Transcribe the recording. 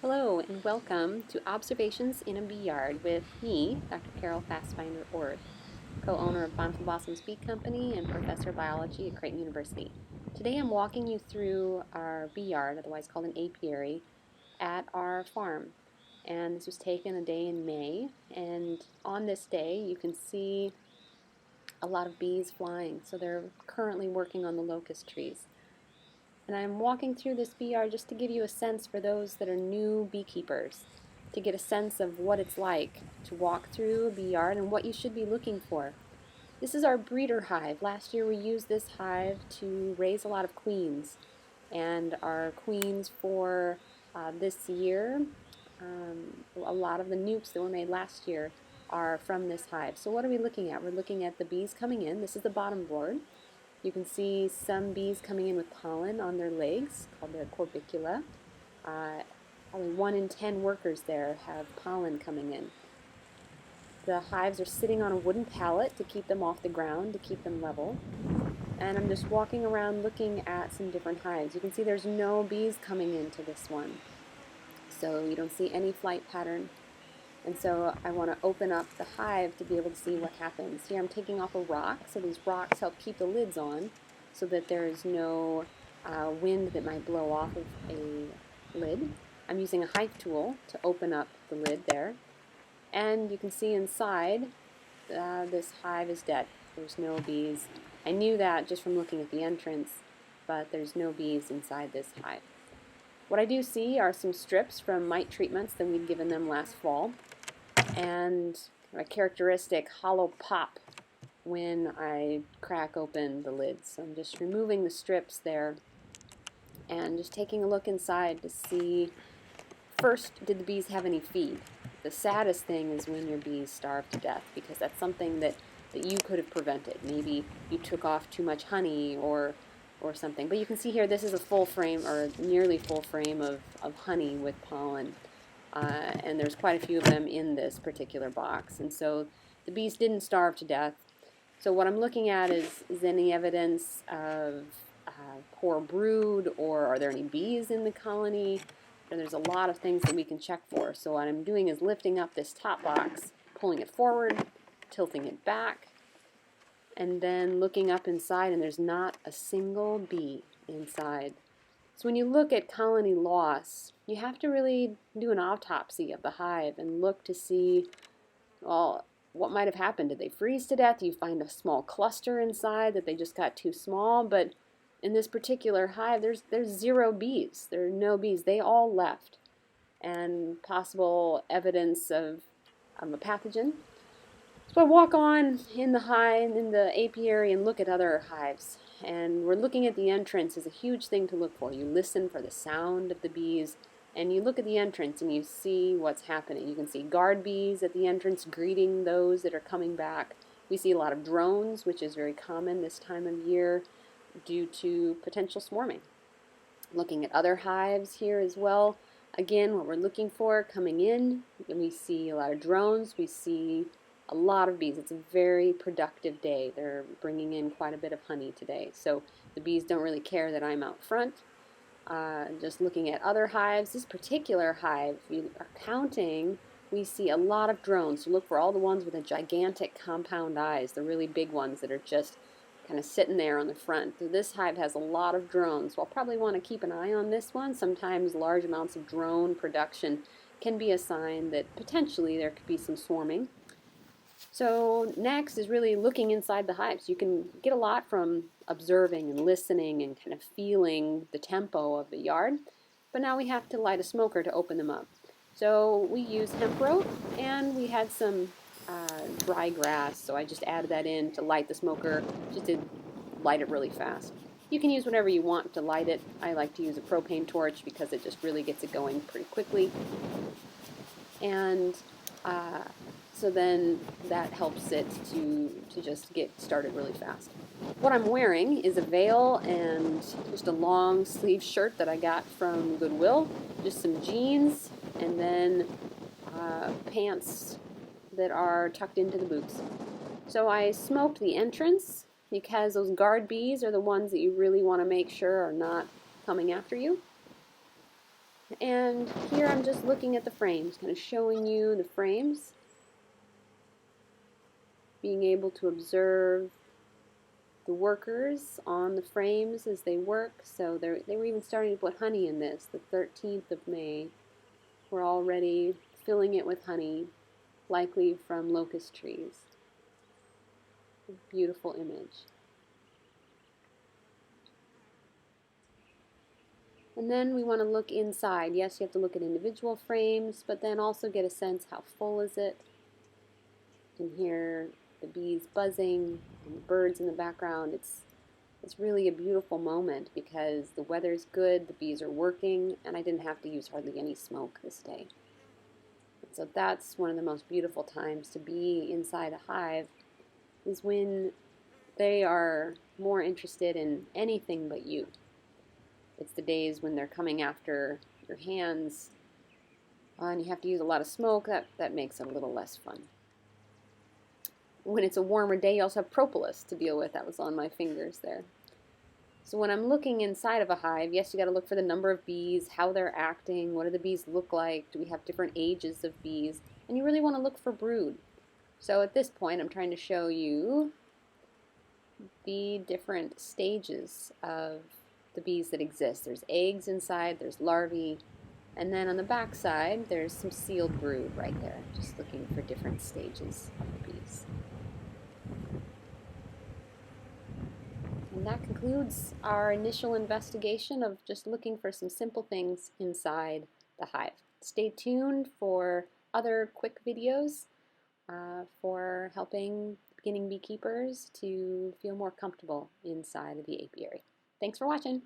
Hello and welcome to Observations in a Beeyard with me, Dr. Carol Fastfinder Orth, co-owner of Bountiful Blossoms Bee Company and professor of biology at Creighton University. Today I'm walking you through our beeyard, otherwise called an apiary, at our farm. And this was taken a day in May, and on this day you can see a lot of bees flying. So they're currently working on the locust trees. And I'm walking through this beeyard just to give you a sense for those that are new beekeepers, to get a sense of what it's like to walk through a beeyard and what you should be looking for. This is our breeder hive. Last year we used this hive to raise a lot of queens, and our queens for this year, a lot of the nukes that were made last year are from this hive. So what are we looking at? We're looking at the bees coming in. This is the bottom board. You can see some bees coming in with pollen on their legs, called their corbicula. Probably 1 in 10 workers there have pollen coming in. The hives are sitting on a wooden pallet to keep them off the ground, to keep them level. And I'm just walking around looking at some different hives. You can see there's no bees coming into this one. So you don't see any flight pattern. And so I want to open up the hive to be able to see what happens. Here I'm taking off a rock, so these rocks help keep the lids on so that there is no wind that might blow off of a lid. I'm using a hive tool to open up the lid there. And you can see inside this hive is dead. There's no bees. I knew that just from looking at the entrance, but there's no bees inside this hive. What I do see are some strips from mite treatments that we'd given them last fall, and a characteristic hollow pop when I crack open the lid. So I'm just removing the strips there and just taking a look inside to see, first, did the bees have any feed? The saddest thing is when your bees starve to death, because that's something that you could have prevented. Maybe you took off too much honey or something. But you can see here, this is a full frame, or nearly full frame of honey with pollen. And there's quite a few of them in this particular box. And so the bees didn't starve to death. So what I'm looking at is any evidence of poor brood, or are there any bees in the colony? And there's a lot of things that we can check for. So what I'm doing is lifting up this top box, pulling it forward, tilting it back, and then looking up inside, and there's not a single bee inside. So when you look at colony loss, you have to really do an autopsy of the hive and look to see, well, what might have happened. Did they freeze to death? Do you find a small cluster inside that they just got too small? But in this particular hive, there's 0 bees. There are no bees. They all left. And possible evidence of a pathogen. So I walk on in the hive, in the apiary, and look at other hives. And we're looking at the entrance is a huge thing to look for. You listen for the sound of the bees, and you look at the entrance and you see what's happening. You can see guard bees at the entrance greeting those that are coming back. We see a lot of drones, which is very common this time of year due to potential swarming. Looking at other hives here as well. Again, what we're looking for coming in, we see a lot of drones. We see a lot of bees. It's a very productive day. They're bringing in quite a bit of honey today. So the bees don't really care that I'm out front. Just looking at other hives, this particular hive, if you are counting, we see a lot of drones. So look for all the ones with the gigantic compound eyes, the really big ones that are just kind of sitting there on the front. So this hive has a lot of drones. So I'll probably want to keep an eye on this one. Sometimes large amounts of drone production can be a sign that potentially there could be some swarming. So next is really looking inside the hives. You can get a lot from observing and listening and kind of feeling the tempo of the yard, but now we have to light a smoker to open them up. So we use hemp rope, and we had some dry grass, so I just added that in to light the smoker, just to light it really fast. You can use whatever you want to light it. I like to use a propane torch because it just really gets it going pretty quickly. And so then that helps it to just get started really fast. What I'm wearing is a veil and just a long sleeve shirt that I got from Goodwill, just some jeans, and then pants that are tucked into the boots. So I smoked the entrance because those guard bees are the ones that you really want to make sure are not coming after you. And here I'm just looking at the frames, kind of showing you the frames, being able to observe the workers on the frames as they work. So they were even starting to put honey in this. The 13th of May, we're already filling it with honey, likely from locust trees. A beautiful image. And then we want to look inside. Yes, you have to look at individual frames, but then also get a sense how full is it. You can hear the bees buzzing and the birds in the background. It's really a beautiful moment because the weather's good, the bees are working, and I didn't have to use hardly any smoke this day. And so that's one of the most beautiful times to be inside a hive, is when they are more interested in anything but you. It's the days when they're coming after your hands, and you have to use a lot of smoke. That makes it a little less fun. When it's a warmer day, you also have propolis to deal with. That was on my fingers there. So when I'm looking inside of a hive, yes, you got to look for the number of bees, how they're acting, what do the bees look like, do we have different ages of bees, and you really want to look for brood. So at this point, I'm trying to show you the different stages of the bees that exist. There's eggs inside, there's larvae, and then on the back side, there's some sealed brood right there, just looking for different stages of the bees. And that concludes our initial investigation of just looking for some simple things inside the hive. Stay tuned for other quick videos for helping beginning beekeepers to feel more comfortable inside of the apiary. Thanks for watching.